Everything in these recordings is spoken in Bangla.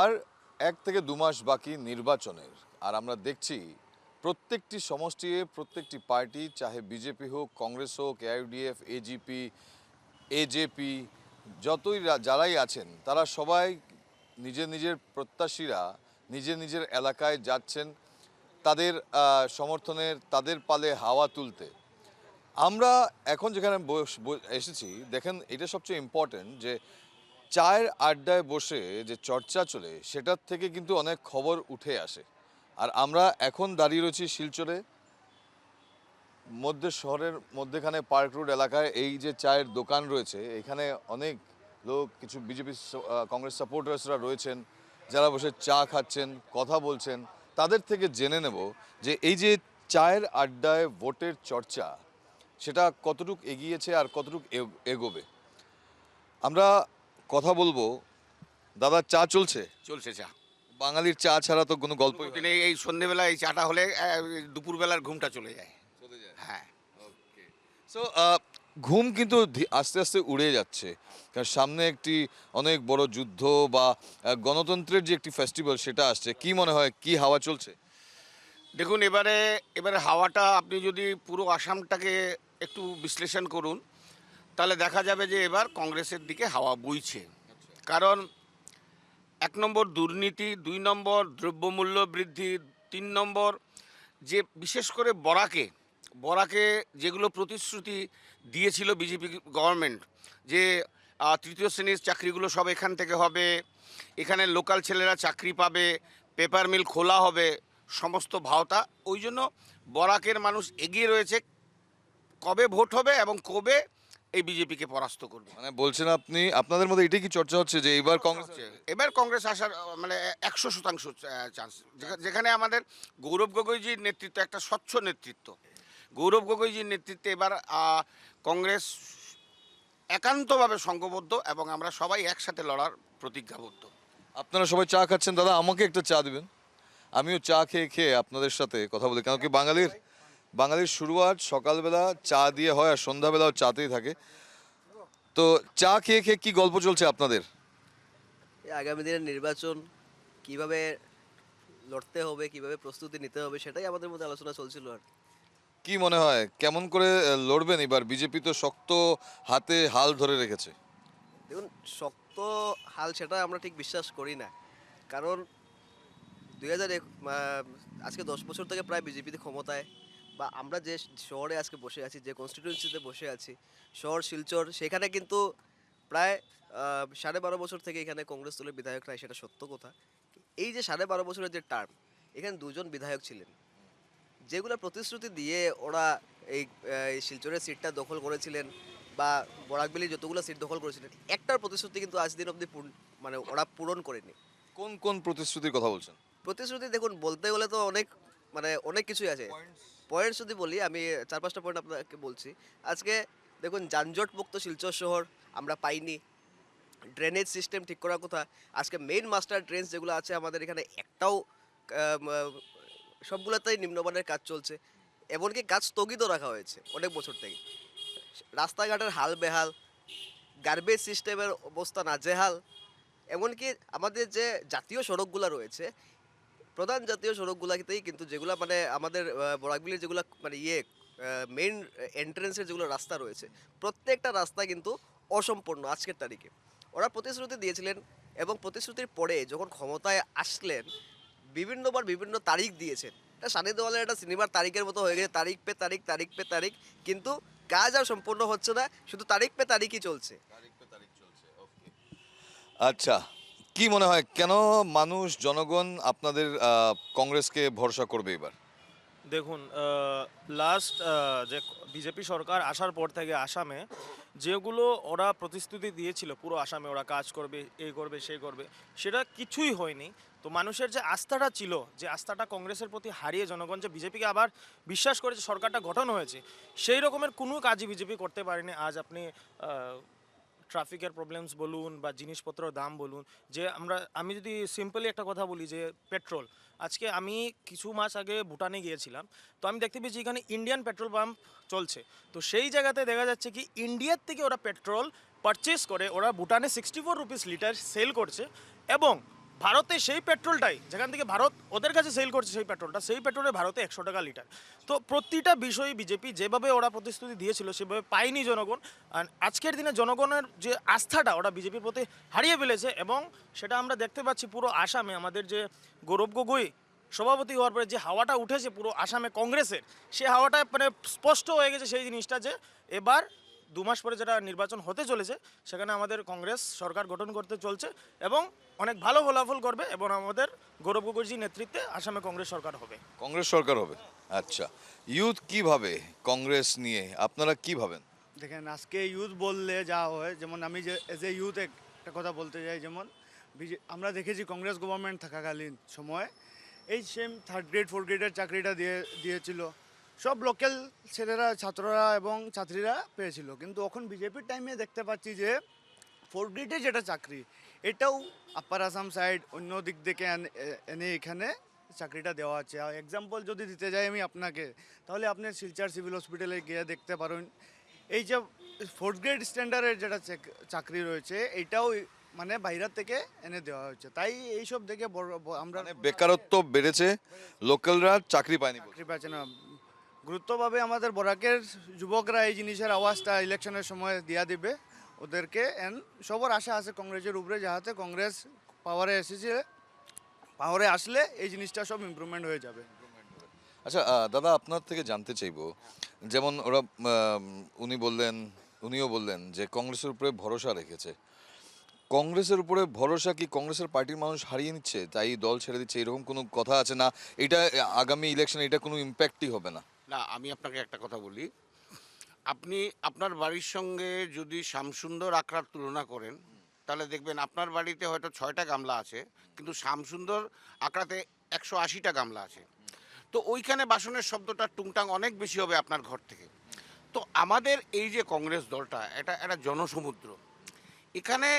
আর 1 থেকে 2 মাস বাকি নির্বাচনের। আর আমরা দেখছি প্রত্যেকটি সমষ্টি, প্রত্যেকটি পার্টি, চাহে বিজেপি হোক, কংগ্রেস হোক, এআইইউডিএফ, এজিপি, এজেপি, যারাই আছেন তারা সবাই নিজের নিজের প্রত্যাশীরা নিজের নিজের এলাকায় যাচ্ছেন তাদের সমর্থনের, তাদের পালে হাওয়া তুলতে। আমরা এখন যেখানে এসেছি, দেখেন এটা সবচেয়ে ইম্পর্টেন্ট যে চায়ের আড্ডায় বসে যে চর্চা চলে সেটার থেকে কিন্তু অনেক খবর উঠে আসে। আর আমরা এখন দাঁড়িয়ে রয়েছি শিলচরে শহরের মধ্যেখানে পার্ক রোড এলাকায়। এই যে চায়ের দোকান রয়েছে এখানে অনেক লোক, কিছু বিজেপি কংগ্রেস সাপোর্টার্সরা রয়েছেন যারা বসে চা খাচ্ছেন, কথা বলছেন। তাদের থেকে জেনে নেব যে এই যে চায়ের আড্ডায় ভোটের চর্চা সেটা কতটুকু এগিয়েছে আর কতটুকু এগোবে। আমরা কথা বলবো। দাদা, চা চলছে? চলছে চা। বাঙালির চা ছাড়া তো কোনো গল্পই হয় না। দিনে এই সন্ধেবেলা এই চাটা হলে দুপুরবেলার ঘুমটা চলে যায়। চলে যায়। হ্যাঁ, ওকে। সো ঘুম কিন্তু আস্তে আস্তে উড়ে যাচ্ছে, কারণ সামনে একটি অনেক বড় যুদ্ধ বা গণতন্ত্রের যে একটি ফেস্টিভ্যাল সেটা আসছে। কি মনে হয়, কি হাওয়া চলছে? দেখুন এবারে হাওয়াটা আপনি যদি পুরো আসামটাকে একটু বিশ্লেষণ করুন তাহলে দেখা যাবে যে এবার কংগ্রেসের দিকে হাওয়া বইছে। কারণ 1 নম্বর দুর্নীতি, 2 নম্বর দ্রব্যমূল্য বৃদ্ধি, 3 নম্বর যে বিশেষ করে বরাকে যেগুলো প্রতিশ্রুতি দিয়েছিল বিজেপি গভর্নমেন্ট, যে তৃতীয় শ্রেণীর চাকরিগুলো সব এখান থেকে হবে, এখানে লোকাল ছেলেরা চাকরি পাবে, পেপার মিল খোলা হবে, সমস্ত ভাওতা। ওই জন্য বরাকের মানুষ এগিয়ে রয়েছে কবে ভোট হবে এবং কবে এই বিজেপিকে পরাস্ত করবে। মানে বলছেন আপনি, আপনাদের মধ্যে এটাই কি চর্চা হচ্ছে যে এইবার কংগ্রেস? এবার কংগ্রেস আসার মানে 100% চান্স। যেখানে আমাদের গৌরব গগৈজির নেতৃত্ব, একটা স্বচ্ছ নেতৃত্ব, গৌরব গগৈজির নেতৃত্বে এবার কংগ্রেস একান্তভাবে সংঘবদ্ধ এবং আমরা সবাই একসাথে লড়ার প্রতিজ্ঞাবদ্ধ। আপনারা সবাই চা খাচ্ছেন, দাদা আমাকে একটা চা দিবেন। আমিও চা খেয়ে খেয়ে আপনাদের সাথে কথা বলি, কেন কি বাঙালির শুরুয়াত সকালবেলা চা দিয়ে হয় আর সন্ধ্যাবেলাও চাতেই থাকে। তো চা খেয়ে খেয়ে কি গল্প চলছে আপনাদের? এই আগামী দিনের নির্বাচন কিভাবে লড়তে হবে, কিভাবে প্রস্তুতি নিতে হবে, সেটাই আমাদের মধ্যে আলোচনা চলছিল। আর কি মনে হয় কেমন করে লড়বেন এবার? বিজেপি তো শক্ত হাতে হাল ধরে রেখেছে। দেখুন, শক্ত হাল সেটা আমরা ঠিক বিশ্বাস করি না। কারণ 2001 আজকে 10 বছর থেকে প্রায় বিজেপিতে ক্ষমতায়, বা আমরা যে শহরে আজকে বসে আছি, যে কনস্টিটিউয়েন্সিতে বসে আছি, শহর শিলচর, সেখানে কিন্তু প্রায় 12.5 বছর থেকে এখানে কংগ্রেস দলের বিধায়করা, সেটা সত্য কথা। এই যে 12.5 বছরের যে টার্ম, এখানে 2জন বিধায়ক ছিলেন, যেগুলো প্রতিশ্রুতি দিয়ে ওরা এই শিলচরের সিটটা দখল করেছিলেন, বা বরাকবেলির যতগুলো সিট দখল করেছিলেন, একটার প্রতিশ্রুতি কিন্তু আজ দিন অবধি মানে ওরা পূরণ করেনি। কোন কোন প্রতিশ্রুতির কথা বলছেন? প্রতিশ্রুতি দেখুন, বলতে গেলে তো অনেক কিছুই আছে। পয়েন্টস যদি বলি, আমি 4-5টা পয়েন্ট আপনাকে বলছি। আজকে দেখুন, যানজট মুক্ত শিলচর শহর আমরা পাইনি। ড্রেনেজ সিস্টেম ঠিক করার কথা, আজকে মেইন মাস্টার ড্রেনস যেগুলো আছে আমাদের এখানে, একটাও সবগুলোতেই নিম্নমানের কাজ চলছে। এমনকি কাজ স্থগিত রাখা হয়েছে অনেক বছর থেকে। রাস্তাঘাটের হাল বেহাল, গার্বেজ সিস্টেমের অবস্থা নাজেহাল। এমনকি আমাদের যে জাতীয় সড়কগুলো রয়েছে, প্রধান জাতীয় সড়কগুলোতেই কিন্তু যেগুলো মানে আমাদের বরাকবিলির যেগুলো মানে মেইন এন্ট্রেন্সের যেগুলো রাস্তা রয়েছে, প্রত্যেকটা রাস্তা কিন্তু অসম্পূর্ণ আজকের তারিখে। ওরা প্রতিশ্রুতি দিয়েছিলেন এবং প্রতিশ্রুতির পরে যখন ক্ষমতায় আসলেন, বিভিন্নবার বিভিন্ন তারিখ দিয়েছেন। এটা সানি দেওয়ালের একটা সিনেমার তারিখের মতো হয়ে গেছে, তারিখ পে তারিখ, তারিখ পে তারিখ, কিন্তু কাজ আর সম্পূর্ণ হচ্ছে না, শুধু তারিখ পে তারিখই চলছে। আচ্ছা, কি মনে হয় কেন মানুষ, জনগণ আপনাদের কংগ্রেসকে ভরসা করবে এবার? দেখুন, লাস্ট যে বিজেপি সরকার আসার পর থেকে আসামে যেগুলো ওরা প্রতিশ্রুতি দিয়েছিল, পুরো আসামে ওরা কাজ করবে, এই করবে, সেই করবে, সেটা কিছুই হয়নি। তো মানুষের যে আস্থাটা ছিল, যে আস্থাটা কংগ্রেসের প্রতি হারিয়ে জনগণ যে বিজেপিকে আবার বিশ্বাস করেছে, সরকারটা গঠন হয়েছে, সেই রকমের কোনো কাজই বিজেপি করতে পারেনি। আজ আপনি ট্রাফিকের প্রবলেমস বলুন বা জিনিসপত্রের দাম বলুন, যে আমি যদি সিম্পলি একটা কথা বলি, যে পেট্রোল, আজকে আমি কিছু মাস আগে ভুটানে গিয়েছিলাম, তো আমি দেখতে পেয়েছি এখানে ইন্ডিয়ান পেট্রোল পাম্প চলছে। তো সেই জায়গাতে দেখা যাচ্ছে কি ইন্ডিয়ার থেকে ওরা পেট্রোল পারচেস করে ওরা ভুটানে 64 রুপিস লিটার সেল করছে, এবং ভারতে সেই পেট্রোলটাই যেখান থেকে ভারত ওদের কাছে সেল করছে সেই পেট্রোলটা, সেই পেট্রোলে ভারতে 100 টাকা লিটার। তো প্রতিটা বিষয়ে বিজেপি যেভাবে ওরা প্রতিশ্রুতি দিয়েছিল সেভাবে পায়নি জনগণ। আর আজকের দিনে জনগণের যে আস্থাটা ওরা বিজেপির প্রতি হারিয়ে ফেলেছে, এবং সেটা আমরা দেখতে পাচ্ছি পুরো আসামে। আমাদের যে গৌরব গগৈ সভাপতি হওয়ার পরে যে হাওয়াটা উঠেছে পুরো আসামে কংগ্রেসের, সে হাওয়াটা মানে স্পষ্ট হয়ে গেছে সেই জিনিসটা যে এবার 2 মাস পরে যেটা নির্বাচন হতে চলেছে সেখানে আমাদের কংগ্রেস সরকার গঠন করতে চলছে এবং অনেক ভালো ফলাফল করবে, এবং আমাদের গৌরব গগৈজির নেতৃত্বে আসামে কংগ্রেস সরকার হবে। কংগ্রেস সরকার হবে। আচ্ছা, ইউথ কিভাবে কংগ্রেস নিয়ে আপনারা কি ভাবেন? দেখেন, আজকে ইউথ বললে যা হয়, যেমন আমি যে এজ এ ইউথ একটা কথা বলতে চাই, যেমন আমরা দেখেছি কংগ্রেস গভর্নমেন্ট থাকাকালীন সময় এই সেম 3rd গ্রেড 4th গ্রেডের চাকরিটা দিয়েছিল, সব লোকাল ছেলেরা, ছাত্ররা এবং ছাত্রীরা পেয়েছিল। কিন্তু এখন বিজেপির টাইমে দেখতে পাচ্ছি যে 4th গ্রেডে যেটা চাকরি, এটাও আপার আসাম সাইড অন্য দিক থেকে এনে এখানে চাকরিটা দেওয়া আছে। এক্সাম্পল যদি দিতে যাই আমি আপনাকে, তাহলে আপনি শিলচর সিভিল হসপিটালে গিয়ে দেখতে পারেন এই যে 4th গ্রেড স্ট্যান্ডার্ডের যেটা চাকরি রয়েছে, এটাও মানে বাইরের থেকে এনে দেওয়া হচ্ছে। তাই এইসব দেখে আমরা মানে বেকারত্ব বেড়েছে, লোকালরা চাকরি পায়নি বলছে। চাকরি পাচ্ছে না। গুরুত্বভাবে আমাদের বরাকের যুবকরা এই জিনিসের আওয়াজটা ইলেকশনের সময় দিয়া দিবে ওদেরকে। সবার আশা আছে কংগ্রেসের উপরে, যাহাতে কংগ্রেস পাওয়ারে আসলে এই জিনিসটা সব ইমপ্রুভমেন্ট হয়ে যাবে। আচ্ছা দাদা, আপনার থেকে জানতে চাইবো, যেমন উনিও বললেন যে কংগ্রেসের উপরে ভরসা রেখেছে। কংগ্রেসের উপরে ভরসা কি কংগ্রেসের পার্টির মানুষ হারিয়ে নিচ্ছে তাই দল ছেড়ে দিচ্ছে, এরকম কোনো কথা আছে না? এটা আগামী ইলেকশনে এটা কোনো ইম্প্যাক্টই হবে না? না, আমি আপনাকে একটা কথা বলি। আপনি আপনার বাড়ির সঙ্গে যদি শ্যামসুন্দর আখড়ার তুলনা করেন, তাহলে দেখবেন আপনার বাড়িতে হয়তো 6টা গামলা আছে, কিন্তু শ্যামসুন্দর আখড়াতে 180টা গামলা আছে। তো ওইখানে বাসনের শব্দটা টুংটাং অনেক বেশি হবে আপনার ঘর থেকে। তো আমাদের এই যে কংগ্রেস দলটা, এটা একটা জনসমুদ্র। এখানে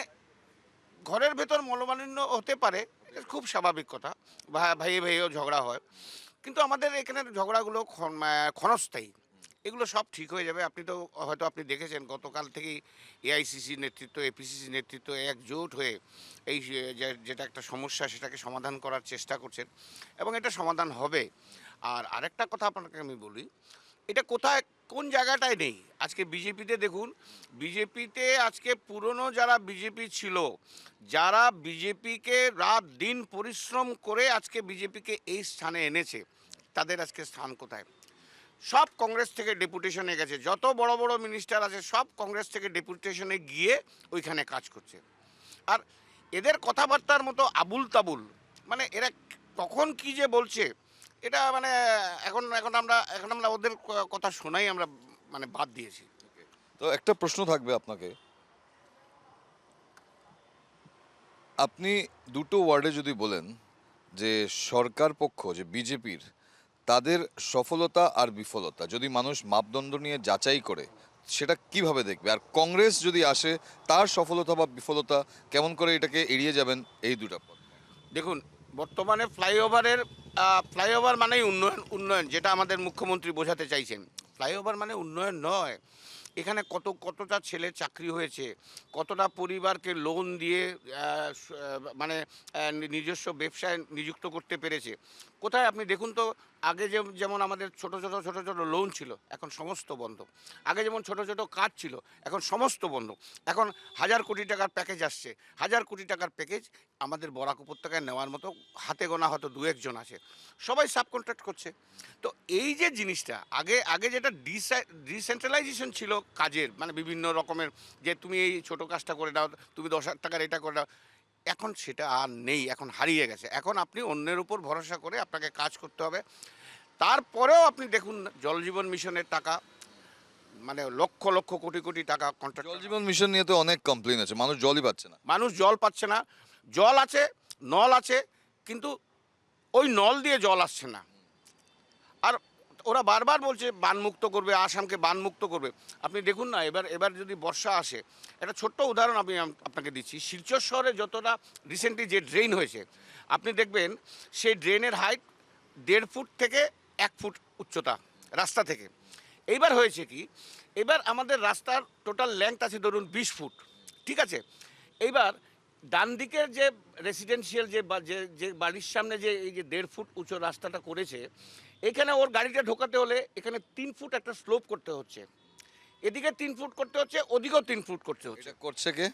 ঘরের ভেতর মনোমালিন্য হতে পারে, এটা খুব স্বাভাবিক কথা, ভাইয়ে ভাইয়েও ঝগড়া হয়, কিন্তু আমাদের এখানের ঝগড়াগুলো ক্ষণস্থায়ী। এগুলো সব ঠিক হয়ে যাবে। আপনি দেখেছেন গতকাল থেকেই এআইসিসি নেতৃত্ব, এপিসিসি নেতৃত্ব একজোট হয়ে এই যেটা একটা সমস্যা সেটাকে সমাধান করার চেষ্টা করছেন, এবং এটা সমাধান হবে। আর আরেকটা কথা আপনাকে আমি বলি, এটা কোন জায়গাটায় নেই। আজকে বিজেপিতে দেখুন, বিজেপিতে আজকে পুরনো যারা বিজেপি ছিল, যারা বিজেপিকে রাত দিন পরিশ্রম করে আজকে বিজেপিকে এই স্থানে এনেছে, তাদের আজকে স্থান কোথায়? সব কংগ্রেস থেকে ডেপুটেশনে গেছে। যত বড় বড় মিনিস্টার আছে সব কংগ্রেস থেকে ডেপুটেশনে গিয়ে ওইখানে কাজ করছে। আর এদের কথাবার্তার মতো আবুল তাবুল, মানে এরা কখন কি যে বলছে, এটা মানে এখন আমরা ওদের কথা শোনাই আমরা মানে বাদ দিয়েছি। তো একটা প্রশ্ন থাকবে আপনাকে, আপনি দুটো ওয়ার্ডে যদি বলেন যে সরকার পক্ষ যে বিজেপির, তাদের সফলতা আর বিফলতা যদি মানুষ মাপদণ্ড নিয়ে যাচাই করে, সেটা কিভাবে দেখবে? আর কংগ্রেস যদি আসে, তার সফলতা বা বিফলতা কেমন করে এটাকে এড়িয়ে যাবেন, এই দুটো পথ। দেখুন, বর্তমানে ফ্লাইওভার মানেই উন্নয়ন, যেটা আমাদের মুখ্যমন্ত্রী বোঝাতে চাইছেন। ফ্লাইওভার মানে উন্নয়ন নয়। এখানে কতটা ছেলে চাকরি হয়েছে, কতটা পরিবারকে লোন দিয়ে মানে নিজস্ব ব্যবসায় নিযুক্ত করতে পেরেছে। কোথায় আপনি দেখুন তো, আগে যেমন আমাদের ছোট ছোট লোন ছিল, এখন সমস্ত বন্ধ। আগে যেমন ছোট ছোট কাজ ছিল, এখন সমস্ত বন্ধ। এখন 1000 কোটি টাকার প্যাকেজ আসছে। 1000 কোটি টাকার প্যাকেজ আমাদের বরাক উপত্যকায় নেওয়ার মতো হাতে গোনা হয়তো 2-1 জন আছে, সবাই সাবকন্ট্রাক্ট করছে। তো এই যে জিনিসটা, আগে যেটা ডিসেন্ট্রালাইজেশন ছিল কাজের, মানে বিভিন্ন রকমের, যে তুমি এই ছোটো কাজটা করে দাও, তুমি 10,000 টাকার এটা করে দাও, এখন সেটা আর নেই, এখন হারিয়ে গেছে। এখন আপনি অন্যের উপর ভরসা করে আপনাকে কাজ করতে হবে। তারপরেও আপনি দেখুন জল জীবন মিশনের টাকা, মানে লক্ষ লক্ষ কোটি কোটি টাকা কন্ট্রাক্ট। জল জীবন মিশন নিয়ে তো অনেক কমপ্লেন আছে, মানুষ জলই পাচ্ছে না। মানুষ জল পাচ্ছে না। জল আছে, নল আছে, কিন্তু ওই নল দিয়ে জল আসছে না। আর ওরা বারবার বলছে বানমুক্ত করবে, আসামকে বানমুক্ত করবে। আপনি দেখুন না, এবার যদি বর্ষা আসে, একটা ছোট্ট উদাহরণ আমি আপনাকে দিচ্ছি। শিলচর শহরে যতটা রিসেন্টলি যে ড্রেন হয়েছে, আপনি দেখবেন সেই ড্রেনের হাইট 1.5 ফুট থেকে 1 ফুট উচ্চতা রাস্তা থেকে। এইবার হয়েছে কি, এবার আমাদের রাস্তার টোটাল লেংথ আছে ধরুন 20 ফুট, ঠিক আছে? এইবার ডান দিকের যে রেসিডেন্সিয়াল যে বাড়ির সামনে যে এই যে 1.5 ফুট উঁচু রাস্তাটা করেছে, এখানে ওর গাড়িটা ঢোকাতে হলে এখানে 3 ফুট একটা স্লোপ করতে হচ্ছে, এদিকে 3 ফুট করতে হচ্ছে, ওদিকেও 3 ফুট করতে হচ্ছে। এটা করছে কে?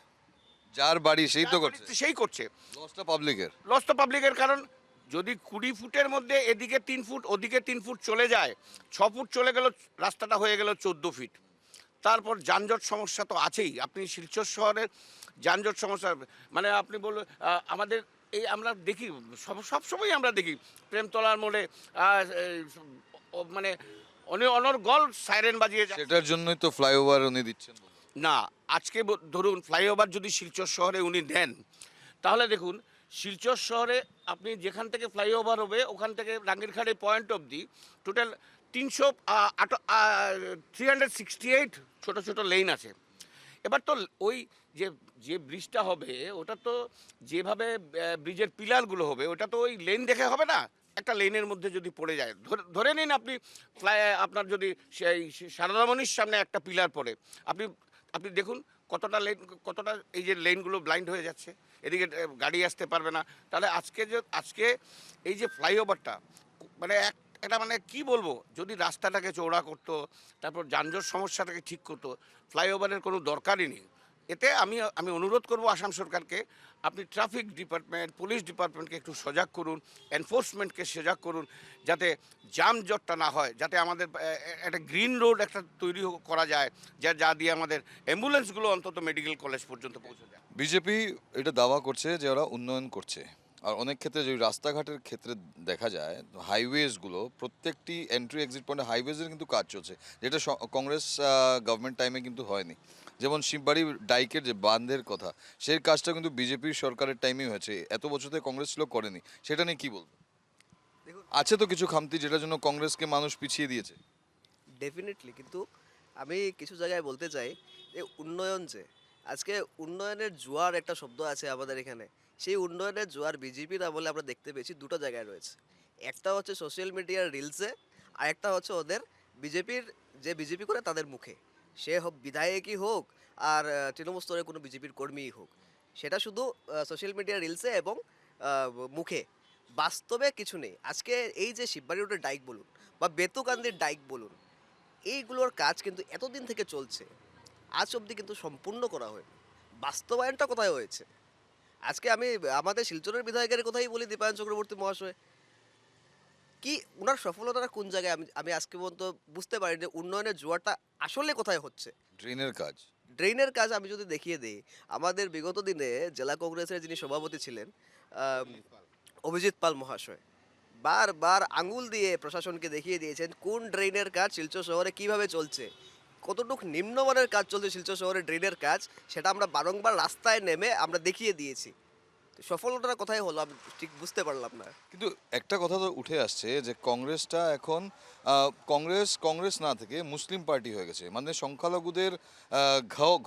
যার বাড়ি সেই তো করছে। সেই করছে। লসটা পাবলিকের। লস তো পাবলিকের, কারণ যদি 20 ফুটের মধ্যে এদিকে 3 ফুট ওদিকে 3 ফুট চলে যায়, 6 ফুট চলে গেল, রাস্তাটা হয়ে গেল 14 ফিট। তারপর যানজট সমস্যা তো আছেই। আপনি শিলচর শহরের যানজট সমস্যা, মানে আপনি বলুন, আমাদের এই আমরা দেখি সবসময় আমরা দেখি প্রেমতলার মোড়ে মানে অনর্গল সাইরেন বাজিয়ে যায়। সেটার জন্যই তো ফ্লাইওভার উনি দিচ্ছেন। না, আজকে ধরুন ফ্লাইওভার যদি শিলচর শহরে উনি দেন, তাহলে দেখুন শিলচর শহরে আপনি যেখান থেকে ফ্লাইওভার হবে ওখান থেকে রাঙ্গিরখাড়ি পয়েন্ট অবধি টোটাল 368 ছোট ছোট লেন আছে। এবার তো ওই যে ব্রিজটা হবে ওটা তো যেভাবে ব্রিজের পিলারগুলো হবে ওটা তো ওই লেন দেখে হবে না। একটা লেনের মধ্যে যদি পড়ে যায়, ধরে নিন আপনি আপনার যদি সেই সারদামণির সামনে একটা পিলার পড়ে, আপনি আপনি দেখুন কতটা এই যে লেনগুলো ব্লাইন্ড হয়ে যাচ্ছে, এদিকে গাড়ি আসতে পারবে না। তাহলে আজকে এই যে ফ্লাইওভারটা মানে এটা মানে কি বলবো, যদি রাস্তাটাকে চওড়া করতো, তারপর যানজট সমস্যাটাকে ঠিক করতো, ফ্লাইওভারের কোনো দরকারই নেই। এতে আমি অনুরোধ করব আসাম সরকারকে, আপনি ট্রাফিক ডিপার্টমেন্ট, পুলিশ ডিপার্টমেন্টকে একটু সজাগ করুন, এনফোর্সমেন্টকে সজাগ করুন, যাতে যানজটটা না হয়, যাতে আমাদের একটা গ্রিন রোড একটা তৈরি করা যায়, যা দিয়ে আমাদের অ্যাম্বুলেন্সগুলো অন্তত মেডিকেল কলেজ পর্যন্ত পৌঁছে যায়। বিজেপি এটা দাওয়া করছে যে ওরা উন্নয়ন করছে, আর অনেক ক্ষেত্রে যে রাস্তাঘাটের ক্ষেত্রে দেখা যায় হাইওয়েজগুলো প্রত্যেকটি এন্ট্রি এক্সিট পয়েন্টে হাইওয়েজের কিন্তু কাজ চলছে, যেটা কংগ্রেস গভর্নমেন্ট টাইমে কিন্তু হয়নি। যেমন শিববাড়ি ডাইকের যে বাঁধের কথা, সেই কাজটা কিন্তু বিজেপির সরকারের টাইমেই হয়েছে, এত বছর থেকে কংগ্রেস ছিল করেনি। সেটা নিয়ে কি বলবো? দেখুন, আছে তো কিছু খামতি যেটার জন্য কংগ্রেসকে মানুষ পিছিয়ে দিয়েছে। ডেফিনেটলি, কিন্তু আমি কিছু জায়গায় বলতে চাই যে উন্নয়ন, যে আজকে উন্নয়নের জোয়ার একটা শব্দ আছে আমাদের এখানে, সেই উন্নয়নের জোয়ার বিজেপির আমলে আমরা দেখতে পেয়েছি দুটো জায়গায় রয়েছে। একটা হচ্ছে সোশ্যাল মিডিয়ার রিলসে, আর একটা হচ্ছে ওদের বিজেপির যে বিজেপি করে তাদের মুখে, সে হোক বিধায়কই হোক আর তৃণমূল স্তরে কোনো বিজেপির কর্মীই হোক, সেটা শুধু সোশ্যাল মিডিয়ার রিলসে এবং মুখে, বাস্তবে কিছু নেই। আজকে এই যে শিববাড়ি রোডের ডাইক বলুন বা বেতুকান্দির ডাইক বলুন, এইগুলোর কাজ কিন্তু এতদিন থেকে চলছে, আজ অবধি কিন্তু সম্পূর্ণ করা হয়নি। বাস্তবায়নটা কোথায় হয়েছে? আজকে আমি আমাদের শিলচরের বিধায়কের কথাই বলি, দীপায়ন চক্রবর্তী মহাশয়, কি ওনার সফলতাটা কোন জায়গায় আমি আমি আজকে পর্যন্ত বুঝতে পারি যে উন্নয়নের জোয়ারটা আসলে কোথায় হচ্ছে। ড্রেনের কাজ। ড্রেনের কাজ আমি যদি দেখিয়ে দিই, আমাদের বিগত দিনে জেলা কংগ্রেসের যিনি সভাপতি ছিলেন আম, অভিজিৎ পাল মহাশয় বারবার আঙুল দিয়ে প্রশাসনকে দেখিয়ে দিয়েছেন কোন ড্রেনের কাজ শিলচর শহরে কিভাবে চলছে, কতটুকু নিম্নমানের কাজ চলছে শিলচর শহরে ড্রেনের কাজ, সেটা আমরা বারংবার রাস্তায় নেমে আমরা দেখিয়ে দিয়েছি। তো সফলতাটা কোথায় হলো আমি ঠিক বুঝতে পারলাম না। কিন্তু একটা কথা তো উঠে আসছে যে কংগ্রেসটা এখন কংগ্রেস না থেকে মুসলিম পার্টি হয়ে গেছে, মানে সংখ্যালঘুদের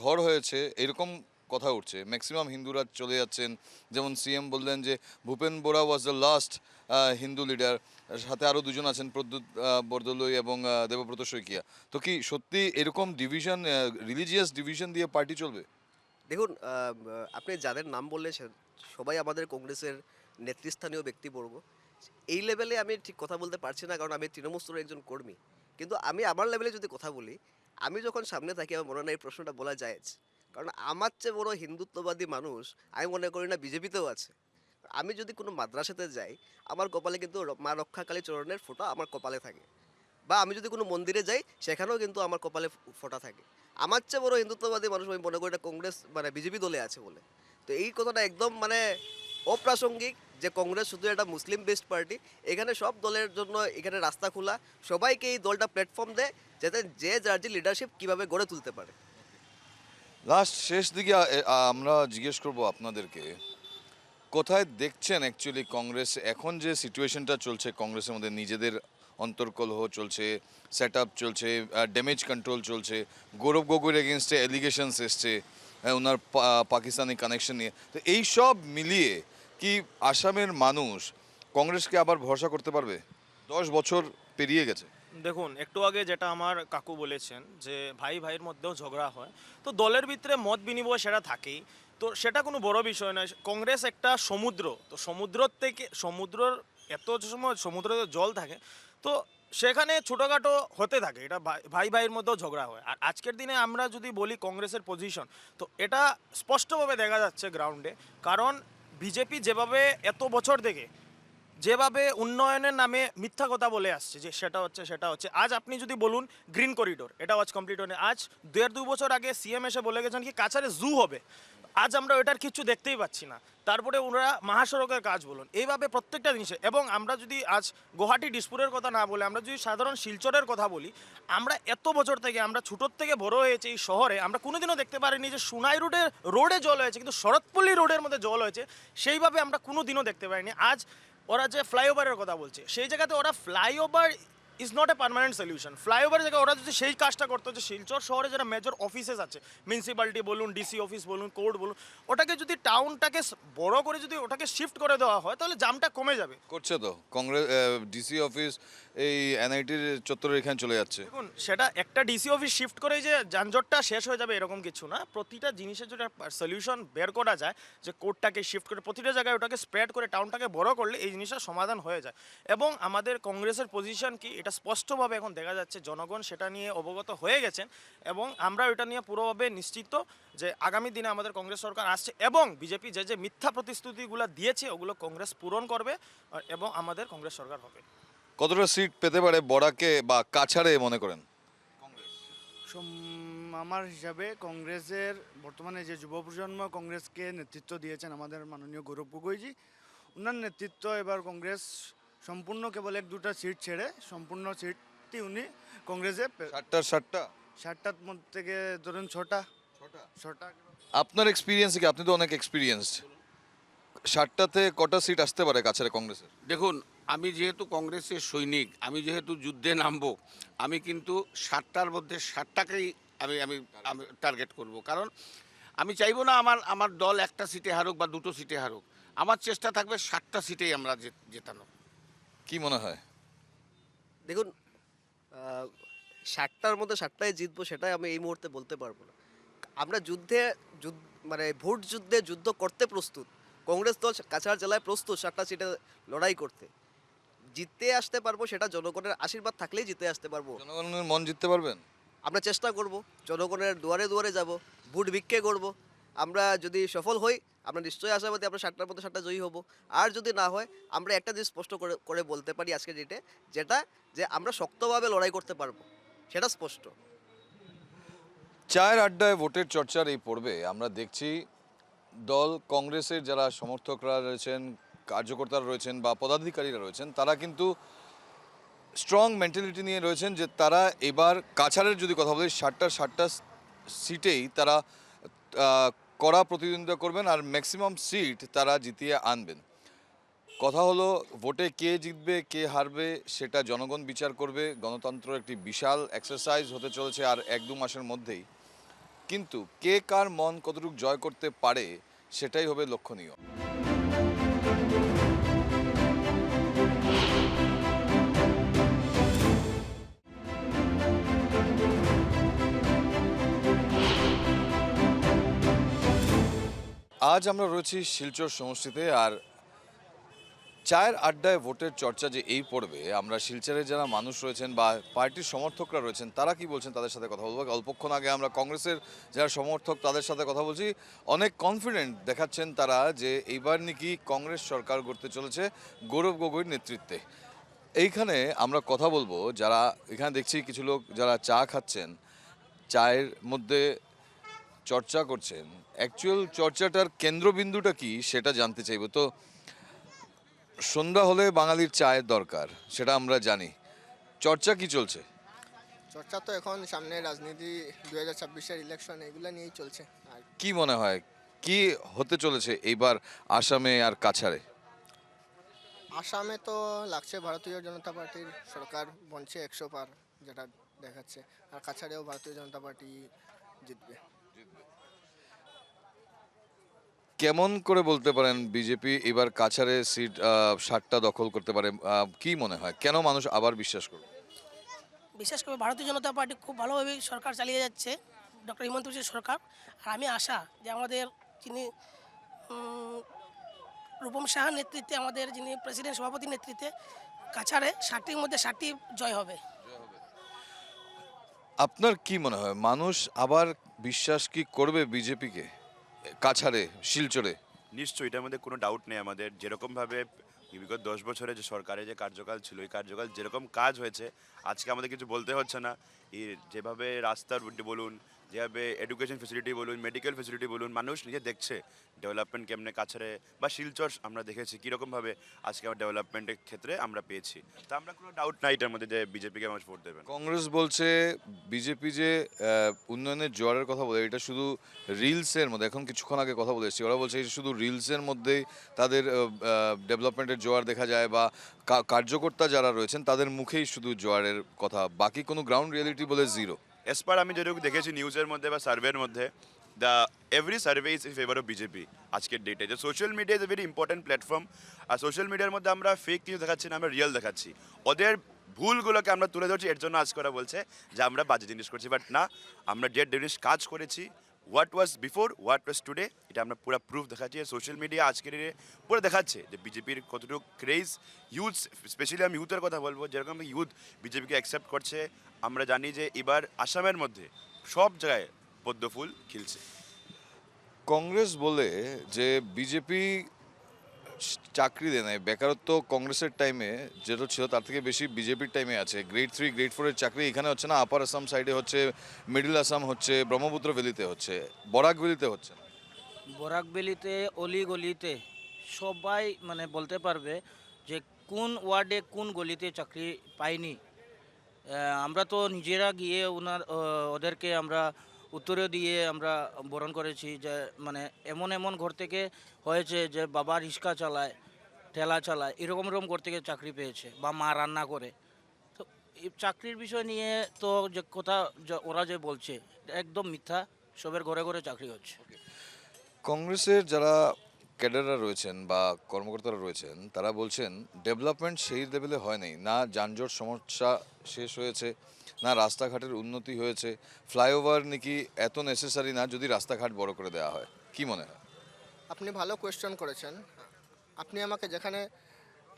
ঘর হয়েছে এরকম কথা উঠছে। ম্যাক্সিমাম হিন্দুরা চলে যাচ্ছেন, যেমন সিএম বললেন যে Bhupen Bora was the last Hindu leader, সাথে আরও দুজন আছেন, প্রদ্যুৎ বরদলৈ এবং দেবব্রত শইকিয়া। তো কি সত্যি এরকম ডিভিশন, রিলিজিয়াস ডিভিশন দিয়ে পার্টি চলবে? দেখুন, আপনি যাদের নাম বললেন সবাই আমাদের কংগ্রেসের নেতৃস্থানীয় ব্যক্তিবর্গ। এই লেভেলে আমি ঠিক কথা বলতে পারছি না, কারণ আমি তৃণমূল স্তরের একজন কর্মী। কিন্তু আমি আমার লেভেলে যদি কথা বলি, আমি যখন সামনে থাকি আমার মনে হয় না এই প্রশ্নটা বলা যায়, কারণ আমার চেয়ে বড় হিন্দুত্ববাদী মানুষ আমি মনে করি না বিজেপিতেও আছে। আমি যদি কোনো মাদ্রাসাতে যাই, আমার কপালে কিন্তু মা রক্ষাকালী চরণের ফোঁটা আমার কপালে থাকে, বা আমি যদি কোনো মন্দিরে যাই সেখানেও কিন্তু আমার কপালে ফোঁটা থাকে। আমার চেয়ে বড় হিন্দুত্ববাদী মানুষ আমি মনে করি এটা কংগ্রেস মানে বিজেপি দলে আছে বলে। তো এই কথাটা একদম মানে অপ্রাসঙ্গিক যে কংগ্রেস শুধু একটা মুসলিম বেসড পার্টি। এখানে সব দলের জন্য এখানে রাস্তা খোলা, সবাইকে এই দলটা প্ল্যাটফর্ম দেয় যাতে যে যার যে লিডারশিপ কীভাবে গড়ে তুলতে পারে। লাস্ট শেষ দিকে আমরা জিজ্ঞেস করব আপনাদেরকে, কোথায় দেখছেন অ্যাকচুয়ালি কংগ্রেস এখন যে সিচুয়েশনটা চলছে, কংগ্রেসের মধ্যে নিজেদের অন্তর্কলহ চলছে, সেট আপ চলছে, ড্যামেজ কন্ট্রোল চলছে, গৌরব গগৈর এগেনস্টে অ্যালিগেশনস এসছে ওনার পাকিস্তানি কানেকশন নিয়ে। তো এই সব মিলিয়ে কি আসামের মানুষ কংগ্রেসকে আবার ভরসা করতে পারবে? 10 বছর পেরিয়ে গেছে। দেখুন, একটু আগে যেটা আমার কাকু বলেছেন যে ভাই ভাইয়ের মধ্যেও ঝগড়া হয়, তো দলের ভিতরে মত বিনিময় সেটা থাকেই। তো সেটা কোনো বড় বিষয় নয়। কংগ্রেস একটা সমুদ্র, তো সমুদ্র থেকে সমুদ্রর এত সময় সমুদ্রে জল থাকে, তো সেখানে ছোটোখাটো হতে থাকে, এটা ভাই ভাই ভাইয়ের মধ্যেও ঝগড়া হয়। আর আজকের দিনে আমরা যদি বলি কংগ্রেসের পজিশন, তো এটা স্পষ্টভাবে দেখা যাচ্ছে গ্রাউন্ডে। কারণ বিজেপি যেভাবে এত বছর থেকে যেভাবে উন্নয়নের নামে মিথ্যা কথা বলে আসছে যে সেটা হচ্ছে আজ আপনি যদি বলুন গ্রিন করিডোর, এটা আজ কমপ্লিট হয়নি। আজ 1.5-2 বছর আগে সিএম এসে বলে গেছেন কি কাছাড়ে জু হবে, আজ আমরা ওটার কিছু দেখতেই পাচ্ছি না। তারপরে ওনারা মহাসড়কের কাজ বলুন, এইভাবে প্রত্যেকটা জিনিসে। এবং আমরা যদি আজ গুয়াহাটি ডিসপুরের কথা না বলে আমরা যদি সাধারণ শিলচরের কথা বলি, আমরা এত বছর থেকে, আমরা ছোটোর থেকে বড় হয়েছে এই শহরে, আমরা কোনোদিনও দেখতে পারিনি যে সোনাই রোডে জল হয়েছে, কিন্তু শরৎপল্লী রোডের মধ্যে জল হয়েছে সেইভাবে আমরা কোনোদিনও দেখতে পাইনি। আজ ওরা যে ফ্লাইওভারের কথা বলছে, সেই জায়গাতে ওরা flyover is not a permanent solution. ফ্লাইওভারের জায়গায় ওরা যদি সেই কাজটা করতো, যে শিলচর শহরে যারা মেজর অফিসেস আছে, মিউনিসিপ্যালিটি বলুন, ডিসি অফিস বলুন, কোর্ট বলুন, ওটাকে যদি টাউনটাকে বড় করে যদি ওটাকে শিফট করে দেওয়া হয়, তাহলে জামটা কমে যাবে। করছে তো কংগ্রেস, ডিসি অফিস এই এনআইটির চত্বরের এখানে চলে যাচ্ছে। দেখুন, সেটা একটা ডিসি অফিস শিফট করে যে যানজটটা শেষ হয়ে যাবে এরকম কিছু না। প্রতিটা জিনিসের যদি সলিউশন বের করা যায়, যে কোর্টটাকে শিফট করে প্রতিটা জায়গায় ওটাকে স্প্রেড করে টাউনটাকে বড় করলে এই জিনিসটা সমাধান হয়ে যায়। এবং আমাদের কংগ্রেসের পজিশন কি এটা স্পষ্টভাবে এখন দেখা যাচ্ছে, জনগণ সেটা নিয়ে অবগত হয়ে গেছেন। এবং আমরা এটা নিয়ে পুরোভাবে নিশ্চিত যে আগামী দিনে আমাদের কংগ্রেস সরকার আসছে, এবং বিজেপি যে যে মিথ্যা প্রতিশ্রুতিগুলো দিয়েছে ওগুলো কংগ্রেস পূরণ করবে, এবং আমাদের কংগ্রেস সরকার হবে। কতটা সিট পেতে পারে বরাকে বা কাছাড়ে মনে করেন? আমার হিসাবে কংগ্রেসের বর্তমানে যে যুব প্রজন্ম কংগ্রেসকে নেতৃত্ব দিয়েছেন আমাদের মাননীয় গৌরব গগৈজি, ওনার নেতৃত্ব এবার কংগ্রেস সম্পূর্ণ কেবল 1-2টা সিট ছেড়ে সম্পূর্ণ সিটটি উনি কংগ্রেসে 60টার মধ্যে থেকে ধরুন ছটা। আপনার এক্সপিরিয়েন্স কি? আপনি তো অনেক এক্সপিরিয়েন্সড। 60টাতে কটা সিট আসতে পারে কাছাড়ে কংগ্রেসের? দেখুন, আমি যেহেতু কংগ্রেসের সৈনিক, আমি যেহেতু যুদ্ধে নামবো, আমি কিন্তু 60টার মধ্যে 60টাকেই আমি আমি আমি টার্গেট করব। কারণ আমি চাইবো না আমার দল একটা সিটে হারুক বা দুটো সিটে হারুক, আমার চেষ্টা থাকবে 60টা সিটেই আমরা জেতানো। কি মনে হয়? দেখুন, 60টার মধ্যে 60টায় জিতবো সেটাই আমি এই মুহূর্তে বলতে পারবো না। আমরা মানে ভোট যুদ্ধে যুদ্ধ করতে প্রস্তুত। কংগ্রেস দল কাছাড় জেলায় প্রস্তুত 60টা সিটে লড়াই করতে। জিততে আসতে পারবো সেটা জনগণের আশীর্বাদ থাকলেই জিতে আসতে পারবো। জনগণের মন জিততে পারবেন? আমরা চেষ্টা করব, জনগণের দুয়ারে দুয়ারে যাব, ভোট ভিক্ষে করব। আমরা যদি সফল হই, আমরা নিশ্চয়ই আশাবাদী আমরা 60টার মধ্যে 60টা জয়ী হব। আর যদি না হয়, আমরা একটা জিনিস স্পষ্ট করে করে বলতে পারি আজকের ডেটে, যেটা যে আমরা শক্তভাবে লড়াই করতে পারবো, সেটা স্পষ্ট। চায়ের আড্ডায় ভোটের চর্চার এই পর্বে আমরা দেখছি দল কংগ্রেসের যারা সমর্থকরা রয়েছেন, কার্যকর্তারা রয়েছেন বা পদাধিকারীরা রয়েছেন, তারা কিন্তু স্ট্রং মেন্টালিটি নিয়ে রয়েছেন যে তারা এবার কাছাড়ের যদি কথা বলি 60টা সিটেই তারা কড়া প্রতিদ্বন্দ্বিতা করবেন আর ম্যাক্সিমাম সিট তারা জিতিয়ে আনবেন। কথা হলো ভোটে কে জিতবে কে হারবে সেটা জনগণ বিচার করবে। গণতন্ত্র একটি বিশাল এক্সারসাইজ হতে চলেছে আর 1-2 মাসের মধ্যেই, কিন্তু কে কার মন কতটুকু জয় করতে পারে সেটাই হবে লক্ষণীয়। আজ আমরা রয়েছি শিলচর সমষ্টিতে, আর চায়ের আড্ডায় ভোটের চর্চা যে এই পর্বে আমরা শিলচরের যারা মানুষ রয়েছেন বা পার্টির সমর্থকরা রয়েছেন তারা কি বলছেন তাদের সাথে কথা বলবো। অল্পক্ষণ আগে আমরা কংগ্রেসের যারা সমর্থক তাদের সাথে কথা বলছি, অনেক কনফিডেন্ট দেখাচ্ছেন তারা যে এইবার নাকি কংগ্রেস সরকার গড়তে চলেছে গৌরব গগৈর নেতৃত্বে। এইখানে আমরা কথা বলবো যারা এখানে দেখছি কিছু লোক যারা চা খাচ্ছেন, চায়ের মধ্যে চর্চা করছেন, অ্যাকচুয়াল চর্চাটার কেন্দ্রবিন্দুটা কি সেটা জানতে চাইবো। তো সন্ধ্যা হলে বাঙালির চায়ের দরকার, সেটা আমরা জানি। চর্চা কি চলছে? চর্চা তো এখন সামনে রাজনীতি 2026-এর ইলেকশন, এগুলো নিয়েই চলছে। আর কি মনে হয় কি হতে চলেছে এইবার আসামে আর কাছাড়ে? আসামে তো লাগছে ভারতীয় জনতা পার্টির সরকার বনছে 100 পার, যেটা দেখাচ্ছে। আর কাছাড়েও ভারতীয় জনতা পার্টি জিতবে। কেমন করে বলতে পারেন বিজেপি এবার কাছাড়ে সিট 60টা দখল করতে পারে? কি মনে হয় কেন মানুষ আবার বিশ্বাস করবে? বিশেষ করে ভারতীয় জনতা পার্টি খুব ভালোভাবে সরকার চালিয়ে যাচ্ছে, ডক্টর হিমন্ত বিশ্ব সরকার। আর আমি আশা যে আমাদের যিনি রূপম সাহার নেতৃত্বে, আমাদের যিনি প্রেসিডেন্ট সভাপতির নেতৃত্বে কাছাড়ে 60টির মধ্যে 60টি জয় হবে। আপনার কি মনে হয় মানুষ আবার বিশ্বাস কি করবে বিজেপিকে কাছাড়ে শিলচরে? নিশ্চয়ই, এটার মধ্যে কোনো ডাউট নেই আমাদের। যেরকমভাবে বিগত 10 বছরে যে সরকারের যে কার্যকাল ছিল, এই কার্যকাল যেরকম কাজ হয়েছে, আজকে আমাদের কিছু বলতে হচ্ছে না। যেভাবে রাস্তার বলুন, যেভাবে এডুকেশন ফেসিলিটি বলুন, মেডিকেল ফেসিলিটি বলুন, মানুষ নিজে দেখছে ডেভেলপমেন্ট কেমনে কাছাড়ে বা শিলচর আমরা দেখেছি কীরকমভাবে আজকে আমার ডেভেলপমেন্টের ক্ষেত্রে আমরা পেয়েছি। তা আমরা কোনো ডাউট নাই এটার মধ্যে যে বিজেপিকে মানুষ ভোট দেবেন। কংগ্রেস বলছে বিজেপি যে উন্নয়নের জোয়ারের কথা বলে, এটা শুধু রিলসের মধ্যে, এখন কিছুক্ষণ আগে কথা বলে এসেছি, ওরা বলছে এটা শুধু রিলসের মধ্যেই তাদের ডেভেলপমেন্টের জোয়ার দেখা যায়, বা কার্যকর্তা যারা রয়েছেন তাদের মুখেই শুধু জোয়ারের কথা, বাকি কোনো গ্রাউন্ড রিয়েলিটি বলে জিরো। এস পার আমি যেটুকু দেখেছি নিউজের মধ্যে বা সার্ভের মধ্যে, the every survey is in favour of BJP আজকের ডেটে। যে social media is a very important platform, আর সোশ্যাল মিডিয়ার মধ্যে আমরা ফেক নিউজ দেখাচ্ছি না, আমরা রিয়েল দেখাচ্ছি। ওদের ভুলগুলোকে আমরা তুলে ধরছি, এর জন্য আজকে ওরা বলছে যে আমরা বাজে জিনিস করছি। বাট না, আমরা যে জিনিস কাজ করেছি, what was before, what was today, এটা আমরা পুরো প্রুফ দেখাচ্ছি। সোশ্যাল মিডিয়া আজকের পুরো দেখাচ্ছে যে বিজেপির কতটুকু ক্রেজ। ইউথ, স্পেশালি আমি ইউথের কথা বলবো, যেরকম ইউথ বিজেপিকে অ্যাকসেপ্ট করছে। আমরা জানি যে এবার আসামের মধ্যে সব জায়গায় পদ্ম ফুল খিলছে। কংগ্রেস বলে যে বিজেপি চাকরি দেয় নাই, বেকারত্ব কংগ্রেসের টাইমে যেটা ছিল তার থেকে বেশি বিজেপির টাইমে আছে। গ্রেড 3 গ্রেড 4-এর চাকরি এখানে হচ্ছে না, আপার আসাম সাইডে হচ্ছে, মিডল আসাম হচ্ছে, ব্রহ্মপুত্র ভ্যালিতে হচ্ছে, বরাক ভ্যালিতে হচ্ছে না। বরাক ভ্যালিতে অলি গলিতে সবাই মানে বলতে পারবে যে কোন ওয়ার্ডে কোন গলিতে চাকরি পাইনি। আমরা তো নিজেরা গিয়ে ওদেরকে আমরা উত্তরে দিয়ে আমরা বরণ করেছি যে মানে এমন এমন ঘর থেকে হয়েছে যে বাবা রিক্সা চালায়, ঠেলা চালায়, এরকম ঘর থেকে চাকরি পেয়েছে, বা মা রান্না করে। তো এই চাকরির বিষয় নিয়ে তো যে কথা ওরা যে বলছে একদম মিথ্যা। সবের ঘরে ঘরে চাকরি হচ্ছে। কংগ্রেসের যারা ক্যাডাররা রয়েছেন বা কর্মকর্তারা রয়েছেন তারা বলছেন ডেভেলপমেন্ট সেই লেভেলে হয় নাই, না যানজট সমস্যা শেষ হয়েছে, না রাস্তাঘাটের উন্নতি হয়েছে। ফ্লাইওভার নাকি এত নেসেসারি না যদি রাস্তাঘাট বড় করে দেওয়া হয়। কি মনে হয়? আপনি ভালো কোয়েশ্চেন করেছেন। আপনি আমাকে যেখানে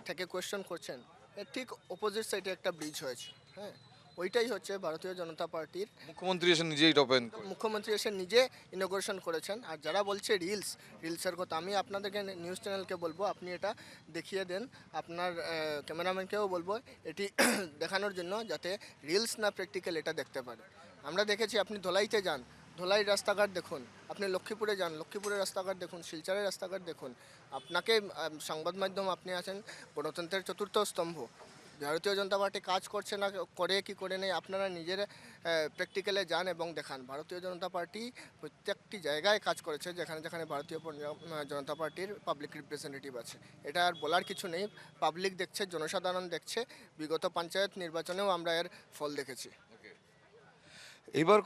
থেকে কোয়েশ্চেন করছেন, এর ঠিক অপোজিট সাইডে একটা ব্রিজ হয়েছে। হ্যাঁ, ওইটাই হচ্ছে ভারতীয় জনতা পার্টির। মুখ্যমন্ত্রী এসে নিজেই ওপেন মুখ্যমন্ত্রী এসে নিজে ইনোগ্রেশন করেছেন। আর যারা বলছে রিলসের কথা, আমি আপনাদেরকে নিউজ চ্যানেলকে বলবো আপনি এটা দেখিয়ে দেন, আপনার ক্যামেরাম্যানকেও বলবো এটি দেখানোর জন্য, যাতে রিলস না প্র্যাকটিক্যাল এটা দেখতে পারে। আমরা দেখেছি, আপনি ধলাইতে যান, ধলাই রাস্তাঘাট দেখুন, আপনি লক্ষ্মীপুরে যান, লক্ষ্মীপুরের রাস্তাঘাট দেখুন, শিলচরের রাস্তাঘাট দেখুন। আপনাকে সংবাদ মাধ্যম, আপনি আছেন গণতন্ত্রের চতুর্থ স্তম্ভ। ভারতীয় জনতা পার্টি কাজ করছে না, করে কি করে নেই, আপনারা নিজের প্র্যাকটিক্যালে যান এবং দেখান। ভারতীয় জনতা পার্টি প্রত্যেকটি জায়গায় কাজ করেছে যেখানে যেখানে ভারতীয় জনতা পার্টির পাবলিক রিপ্রেজেন্টেটিভ আছে। এটা আর বলার কিছু নেই, পাবলিক দেখছে, জনসাধারণ দেখছে। বিগত পঞ্চায়েত নির্বাচনেও আমরা এর ফল দেখেছি। এবার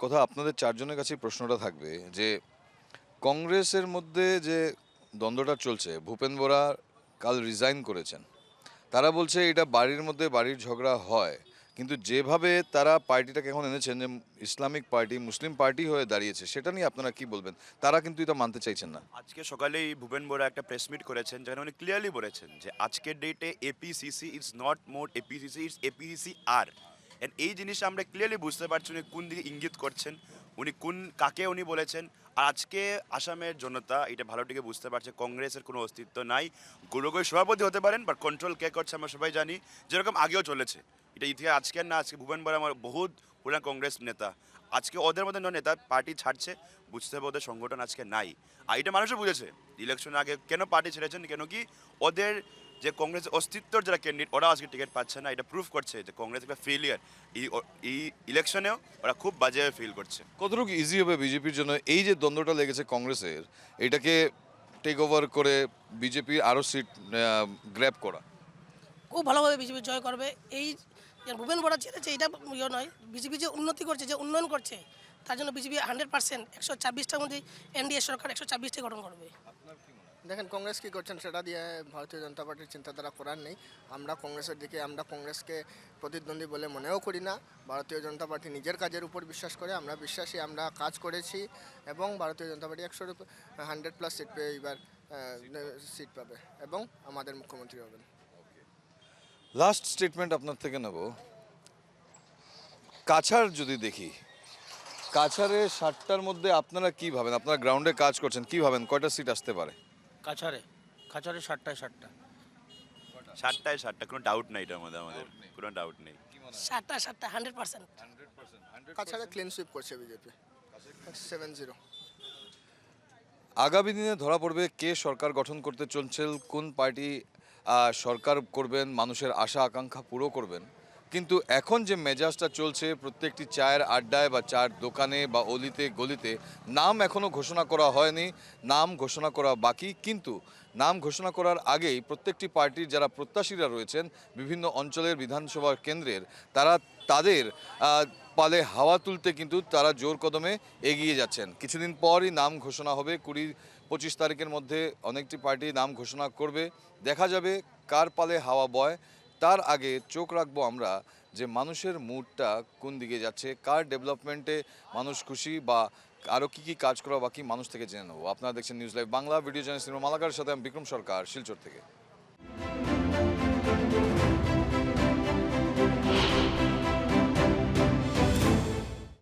কথা আপনাদের চারজনের কাছে প্রশ্নটা থাকবে যে কংগ্রেসের মধ্যে যে দ্বন্দ্বটা চলছে, ভূপেন বোরা কাল রিজাইন করেছেন, তারা বলছে এটা বাড়ির মধ্যে বাড়ির ঝগড়া হয়, কিন্তু যেভাবে তারা পার্টিটাকে এখন এনেছেন যে ইসলামিক পার্টি, মুসলিম পার্টি হয়ে দাঁড়িয়েছে, সেটা নিয়ে আপনারা কি বলবেন? তারা কিন্তু এটা মানতে চাইছেন না। আজকে সকালেই ভূপেন বোরা একটা প্রেস মিট করেছেন, যেখানে উনি ক্লিয়ারলি বলেছেন যে আজকের ডেটে APCC is not more APCC, it's APCC R. And এই জিনিসটা আমরা ক্লিয়ারলি বুঝতে পারছি উনি কোন দিকে ইঙ্গিত করছেন, উনি কাকে উনি বলেছেন। আর আজকে আসামের জনতা এটা ভালোটিকে বুঝতে পারছে কংগ্রেসের কোনো অস্তিত্ব নাই। গোলগোল সভাপতি হতে পারেন, বাট কন্ট্রোল কে করছে আমরা সবাই জানি, যেরকম আগেও চলেছে। এটা ইতিহাস আজকের না, আজকে ভূপেন বোরা আমার বহুত পুরান কংগ্রেস নেতা। আজকে ওদের মধ্যে নেতা পার্টি ছাড়ছে, বুঝতে হবে ওদের সংগঠন আজকে নাই। আর এটা মানুষও বুঝেছে ইলেকশনের আগে কেন পার্টি ছেড়েছেন, কেন কি ওদের যে কংগ্রেসের অস্তিত্বর যারা ক্যান্ডিডেট ওরা আজকে টিকিট পাচ্ছে না। এটা প্রুফ করছে যে কংগ্রেস একটা ফেলিয়ার। এই ইলেকশনেও ওরা খুব বাজেভাবে ফিল করছে। কতটুকু ইজি হবে বিজেপির জন্য এই যে দ্বন্দ্বটা লেগেছে কংগ্রেসের, এটাকে টেক ওভার করে বিজেপির আরও সিট গ্র্যাব করা? খুব ভালোভাবে বিজেপি জয় করবে। এই যে ভূপেন বোরা ছেড়েছে এটা নয়, বিজেপি যে উন্নতি করছে, যে উন্নয়ন করছে, তার জন্য বিজেপি 100% 124টার মধ্যে এনডিএ সরকার 124টি গঠন করবে। দেখেন কংগ্রেস কী করছেন সেটা দিয়ে ভারতীয় জনতা পার্টির চিন্তাধারা করার নেই। আমরা কংগ্রেসের দিকে, আমরা কংগ্রেসকে প্রতিদ্বন্দ্বী বলে মনেও করি না। ভারতীয় জনতা পার্টি নিজের কাজের উপর বিশ্বাস করে, আমরা বিশ্বাসী, আমরা কাজ করেছি এবং ভারতীয় জনতা পার্টি 100+ সিট পেয়ে এবার সিট পাবে এবং আমাদের মুখ্যমন্ত্রী হবেন। লাস্ট স্টেটমেন্ট আপনার থেকে নেব। কাছাড় যদি দেখি, কাছাড়ে 60টার মধ্যে আপনারা কি ভাবেন? আপনারা গ্রাউন্ডে কাজ করছেন, কি ভাবেন কয়টা সিট আসতে পারে? কাছাড়ে 60টায় 60টা। 7টায় 7টা, কোনো ডাউট নেই এটার মধ্যে, আমাদের কোনো ডাউট নেই। 7টা 100%। কাছাড়ে ক্লিন সুইপ করছে বিজেপি 7-0। আগামী দিনে ধরা পড়বে কে সরকার গঠন করতে চলছেন, কোন পার্টি সরকার করবেন, মানুষের আশা আকাঙ্ক্ষা পুরো করবেন। কিন্তু এখন যে মেজাজটা চলছে প্রত্যেকটি চায়ের আড্ডায় বা চার দোকানে বা অলিতে গলিতে, নাম এখনও ঘোষণা করা হয়নি, নাম ঘোষণা করা বাকি। কিন্তু নাম ঘোষণা করার আগেই প্রত্যেকটি পার্টির যারা প্রত্যাশীরা রয়েছেন বিভিন্ন অঞ্চলের বিধানসভা কেন্দ্রের, তারা তাদের পালে হাওয়া তুলতে কিন্তু তারা জোর কদমে এগিয়ে যাচ্ছেন। কিছুদিন পরই নাম ঘোষণা হবে, 20-25 তারিখের মধ্যে অনেকটি পার্টি নাম ঘোষণা করবে। দেখা যাবে কার পালে হাওয়া বয়। তার আগে চোখ রাখবো আমরা যে মানুষের মুডটা কোন দিকে যাচ্ছে, কার ডেভেলপমেন্টে মানুষ খুশি বা আরও কী কী কাজ করা বাকি, মানুষ থেকে জেনে নেবো। আপনারা দেখছেন news live Bangla, video journalist Malakar সাথে আমি বিক্রম সরকার, শিলচর থেকে।